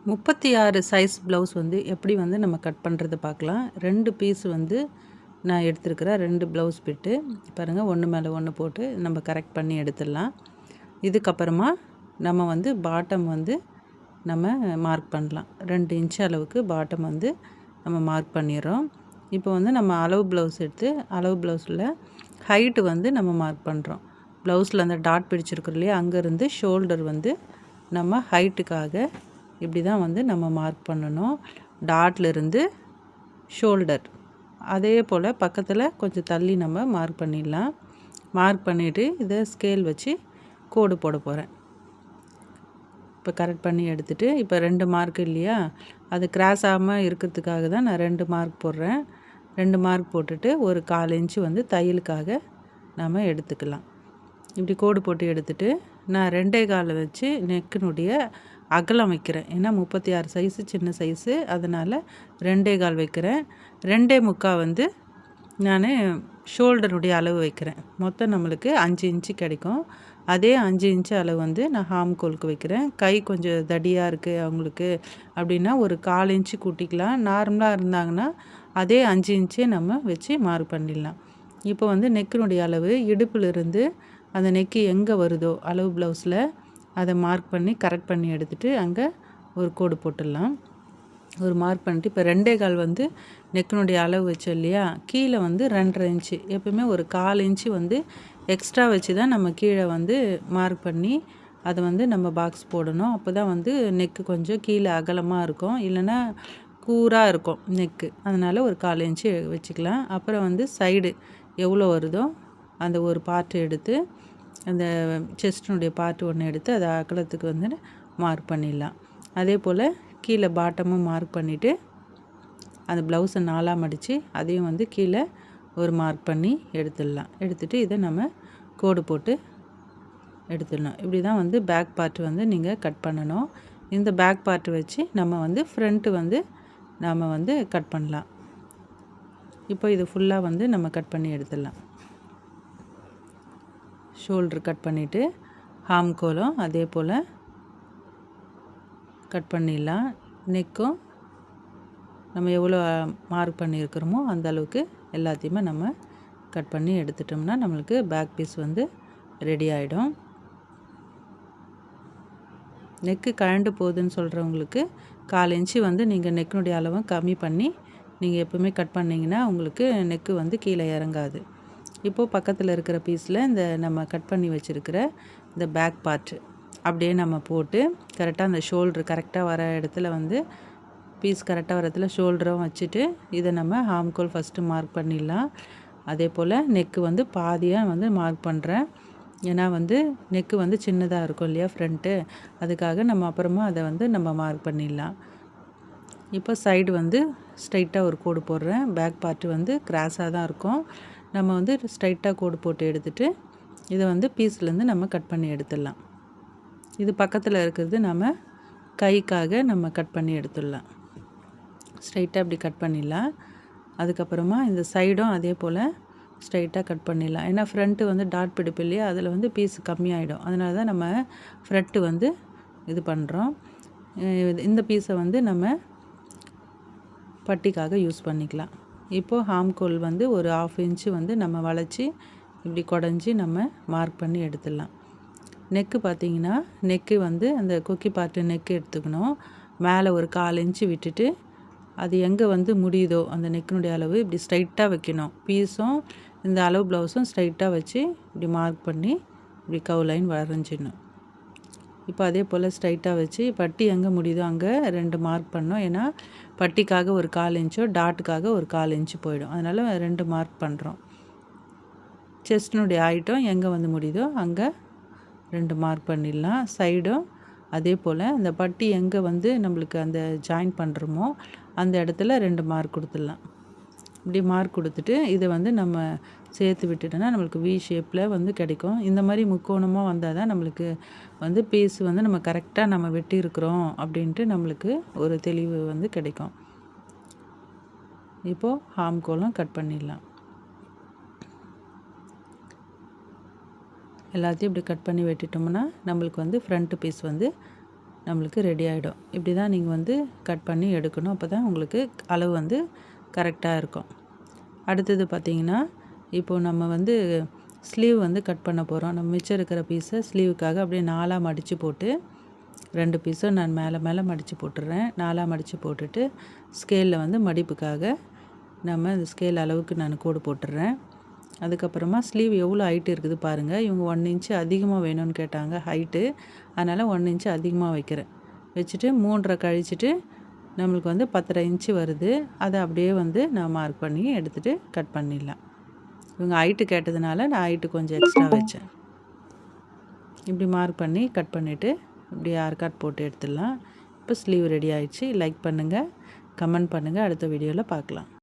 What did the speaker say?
36 size blouse வந்து எப்படி வந்து நம்ம கட் பண்ணுறது பார்க்கலாம். 2 பீஸ் வந்து நான் எடுத்துருக்கிறேன். 2 ப்ளவுஸ் பிட்டு பாருங்கள், ஒன்று மேலே ஒன்று போட்டு நம்ம கரெக்ட் பண்ணி எடுத்துடலாம். இதுக்கப்புறமா நம்ம வந்து பாட்டம் வந்து நம்ம மார்க் பண்ணலாம். 2 இன்ச் அளவுக்கு பாட்டம் வந்து நம்ம மார்க் பண்ணிடுறோம். இப்போ வந்து நம்ம அளவு ப்ளவுஸ் எடுத்து அளவு ப்ளவுஸில் ஹைட்டு வந்து நம்ம மார்க் பண்ணுறோம். ப்ளவுஸில் அந்த டாட் பிடிச்சிருக்கிறோம் இல்லையா, அங்கேருந்து ஷோல்டர் வந்து நம்ம ஹைட்டுக்காக இப்படி தான் வந்து நம்ம மார்க் பண்ணணும். டாட்லேருந்து ஷோல்டர் அதே போல் பக்கத்தில் கொஞ்சம் தள்ளி நம்ம மார்க் பண்ணிடலாம். மார்க் பண்ணிவிட்டு இதை ஸ்கேல் வச்சு கோடு போட போகிறேன். இப்போ கரெக்ட் பண்ணி எடுத்துகிட்டு இப்போ 2 மார்க் இல்லையா, அது கிராஸ் ஆகாமல் இருக்கிறதுக்காக தான் நான் 2 மார்க் போடுறேன். 2 மார்க் போட்டுட்டு ஒரு 1/4 இன்ச்சு வந்து தையலுக்காக நாம் எடுத்துக்கலாம். இப்படி கோடு போட்டு எடுத்துகிட்டு நான் 2.25 வச்சு நெக்கினுடைய அகலம் வைக்கிறேன். ஏன்னா 36 சைஸு சின்ன சைஸு, அதனால் 2.25 வைக்கிறேன். 2.25 வந்து நான் ஷோல்டருடைய அளவு வைக்கிறேன். மொத்தம் நம்மளுக்கு 5 இன்ச்சு கிடைக்கும். அதே 5 இன்ச்சு அளவு வந்து நான் ஹாம்கோலுக்கு வைக்கிறேன். கை கொஞ்சம் தடியாக இருக்குது அவங்களுக்கு அப்படின்னா ஒரு 1/4 இன்ச்சு கூட்டிக்கலாம். நார்மலாக இருந்தாங்கன்னா அதே 5 இன்ச்சே நம்ம வச்சு மார்க் பண்ணிடலாம். இப்போ வந்து நெக்கினுடைய அளவு இடுப்பிலிருந்து அந்த நெக்கு எங்கே வருதோ அளவு ப்ளவுஸில் அதை மார்க் பண்ணி கரெக்ட் பண்ணி எடுத்துகிட்டு அங்கே ஒரு கோடு போட்டுடலாம். ஒரு மார்க் பண்ணிட்டு இப்போ 2.25 வந்து நெக்கினுடைய அளவு வச்சோம் இல்லையா, கீழே வந்து 2.5 இன்ச்சு எப்பவுமே ஒரு 1/4 இன்ச்சு வந்து எக்ஸ்ட்ரா வச்சு தான் நம்ம கீழே வந்து மார்க் பண்ணி அதை வந்து நம்ம பாக்ஸ் போடணும். அப்போ தான் வந்து நெக்கு கொஞ்சம் கீழே அகலமாக இருக்கும், இல்லைன்னா கூராக இருக்கும் நெக்கு. அதனால் ஒரு 1/4 இன்ச்சு வச்சுக்கலாம். அப்புறம் வந்து சைடு எவ்வளோ வருதோ அந்த ஒரு பார்ட்டு எடுத்து அந்த செஸ்டினுடைய பார்ட்டு ஒன்று எடுத்து அதை அகலத்துக்கு வந்து மார்க் பண்ணிடலாம். அதே போல் கீழே பாட்டமும் மார்க் பண்ணிவிட்டு அந்த ப்ளவுஸை 4ஆக மடித்து அதையும் வந்து கீழே ஒரு மார்க் பண்ணி எடுத்துடலாம். எடுத்துகிட்டு இதை நம்ம கோடு போட்டு எடுத்துடணும். இப்படி தான் வந்து பேக் பார்ட்டு வந்து நீங்கள் கட் பண்ணணும். இந்த பேக் பார்ட்டு வச்சு நம்ம வந்து ஃப்ரண்ட்டு வந்து நாம் வந்து கட் பண்ணலாம். இப்போ இது ஃபுல்லாக வந்து நம்ம கட் பண்ணி எடுத்துடலாம். ஷோல்ட்ரு கட் பண்ணிவிட்டு ஹாம்கோலும் அதே போல் கட் பண்ணிடலாம். நெக்கும் நம்ம எவ்வளோ மார்க் பண்ணியிருக்கிறோமோ அந்த அளவுக்கு எல்லாத்தையுமே நம்ம கட் பண்ணி எடுத்துட்டோம்னா நம்மளுக்கு பேக் பீஸ் வந்து ரெடி ஆகிடும். நெக்கு கழண்டு போகுதுன்னு சொல்கிறவங்களுக்கு 1/4 இன்ச்சு வந்து நீங்கள் நெக்கினுடைய அளவை கம்மி பண்ணி நீங்கள் எப்போவுமே கட் பண்ணிங்கன்னா உங்களுக்கு நெக்கு வந்து கீழே இறங்காது. இப்போது பக்கத்தில் இருக்கிற பீஸில் இந்த நம்ம கட் பண்ணி வச்சுருக்கிற இந்த பேக் பார்ட்டு அப்படியே நம்ம போட்டு கரெக்டாக அந்த ஷோல்ட்ரு கரெக்டாக வர இடத்துல வந்து பீஸ் கரெக்டாக வர இடத்துல ஷோல்டரும் வச்சுட்டு இதை நம்ம ஹாம்கோல் ஃபஸ்ட்டு மார்க் பண்ணிடலாம். அதே போல் நெக்கு வந்து பாதியாக வந்து மார்க் பண்ணுறேன். ஏன்னா வந்து நெக்கு வந்து சின்னதாக இருக்கும் இல்லையா ஃப்ரண்ட்டு, அதுக்காக நம்ம அப்புறமா அதை வந்து நம்ம மார்க் பண்ணிடலாம். இப்போ சைடு வந்து ஸ்ட்ரைட்டாக ஒரு கோடு போடுறேன். பேக் பார்ட்டு வந்து கிராஸாக தான் இருக்கும். நம்ம வந்து ஸ்ட்ரைட்டாக கோடு போட்டு எடுத்துகிட்டு இதை வந்து பீஸ்லேருந்து நம்ம கட் பண்ணி எடுத்துடலாம். இது பக்கத்தில் இருக்கிறது நம்ம கைக்காக நம்ம கட் பண்ணி எடுத்துடலாம். ஸ்ட்ரைட்டாக இப்படி கட் பண்ணிடலாம். அதுக்கப்புறமா இந்த சைடும் அதே போல் ஸ்ட்ரைட்டாக கட் பண்ணிடலாம். ஏன்னா ஃப்ரண்ட்டு வந்து டாட் பிடிப்பு இல்லையா, அதில் வந்து பீஸ் கம்மியாகிடும். அதனால தான் நம்ம ஃப்ரண்ட்டு வந்து இது பண்ணுறோம். இந்த பீஸை வந்து நம்ம பட்டிக்காக யூஸ் பண்ணிக்கலாம். இப்போது ஹாம்கோல் வந்து ஒரு 1/2 இன்ச்சு வந்து நம்ம வளைச்சி இப்படி குடஞ்சி நம்ம மார்க் பண்ணி எடுத்துடலாம். நெக்கு பார்த்திங்கன்னா நெக்கு வந்து அந்த கொக்கி பார்ட்டு நெக்கு எடுத்துக்கணும். மேலே ஒரு 1/4 இன்ச்சு விட்டுட்டு அது எங்கே வந்து முடியுதோ அந்த நெக்கினுடைய அளவு இப்படி ஸ்ட்ரைட்டாக வைக்கணும். பீஸும் இந்த அளவு ப்ளவுஸும் ஸ்ட்ரைட்டாக வச்சு இப்படி மார்க் பண்ணி இப்படி கவ் லைன் வரைஞ்சிடணும். இப்போ அதே போல் ஸ்ட்ரைட்டாக வச்சு பட்டி எங்கே முடியுதோ அங்கே 2 மார்க் பண்ணோம். ஏன்னா பட்டிக்காக ஒரு 1/4 இன்ச்சோ டாட்டுக்காக ஒரு 1/4 இன்ச்சு போயிடும். அதனால் 2 மார்க் பண்ணுறோம். செஸ்டினுடைய ஹைட்டும் எங்கே வந்து முடியுதோ அங்கே 2 மார்க் பண்ணிடலாம். சைடும் அதே போல் அந்த பட்டி எங்கே வந்து நம்மளுக்கு அந்த ஜாயின் பண்ணுறோமோ அந்த இடத்துல 2 மார்க் கொடுத்துடலாம். இப்படி மார்க் கொடுத்துட்டு இதை வந்து நம்ம சேர்த்து விட்டுட்டோன்னா நம்மளுக்கு வி ஷேப்பில் வந்து கிடைக்கும். இந்த மாதிரி முக்கோணமாக வந்தால் தான் நம்மளுக்கு வந்து பீஸ் வந்து நம்ம கரெக்டாக நம்ம வெட்டியிருக்கிறோம் அப்படின்ட்டு நம்மளுக்கு ஒரு தெளிவு வந்து கிடைக்கும். இப்போது ஹாம்கோலும் கட் பண்ணிடலாம். எல்லாத்தையும் இப்படி கட் பண்ணி வெட்டிட்டோம்னா நம்மளுக்கு வந்து ஃப்ரண்ட்டு பீஸ் வந்து நம்மளுக்கு ரெடி ஆகிடும். இப்படி தான் நீங்கள் வந்து கட் பண்ணி எடுக்கணும். அப்போ தான் உங்களுக்கு அளவு வந்து கரெக்டாக இருக்கும். அடுத்தது பார்த்திங்கன்னா, இப்போது நம்ம வந்து ஸ்லீவ் வந்து கட் பண்ண போகிறோம். நம்ம மிச்சம் இருக்கிற பீஸை ஸ்லீவுக்காக அப்படியே 4ஆக மடித்து போட்டு 2 பீஸும் நான் மேலே மடித்து போட்டுடுறேன். 4ஆக மடித்து போட்டுட்டு ஸ்கேலில் வந்து மடிப்புக்காக நம்ம இந்த ஸ்கேல் அளவுக்கு நான் கோடு போட்டுடுறேன். அதுக்கப்புறமா ஸ்லீவ் எவ்வளோ ஹைட்டு இருக்குது பாருங்கள். இவங்க 1 இன்ச்சு அதிகமாக வேணும்னு கேட்டாங்க ஹைட்டு. அதனால் 1 இன்ச்சு அதிகமாக வைக்கிறேன். வச்சுட்டு 3.5 கழிச்சிட்டு நம்மளுக்கு வந்து 10.5 இன்ச்சு வருது. அதை அப்படியே வந்து நான் மார்க் பண்ணி எடுத்துகிட்டு கட் பண்ணிடலாம். இவங்க ஹைட்டு கேட்டதுனால நான் ஹைட்டு கொஞ்சம் எக்ஸ்ட்ரா வச்சேன். இப்படி மார்க் பண்ணி கட் பண்ணிவிட்டு இப்படி ஆர்காட் போட்டு எடுத்துடலாம். இப்போ ஸ்லீவ் ரெடி ஆயிடுச்சு. லைக் பண்ணுங்கள், கமெண்ட் பண்ணுங்கள். அடுத்த வீடியோவில் பார்க்கலாம்.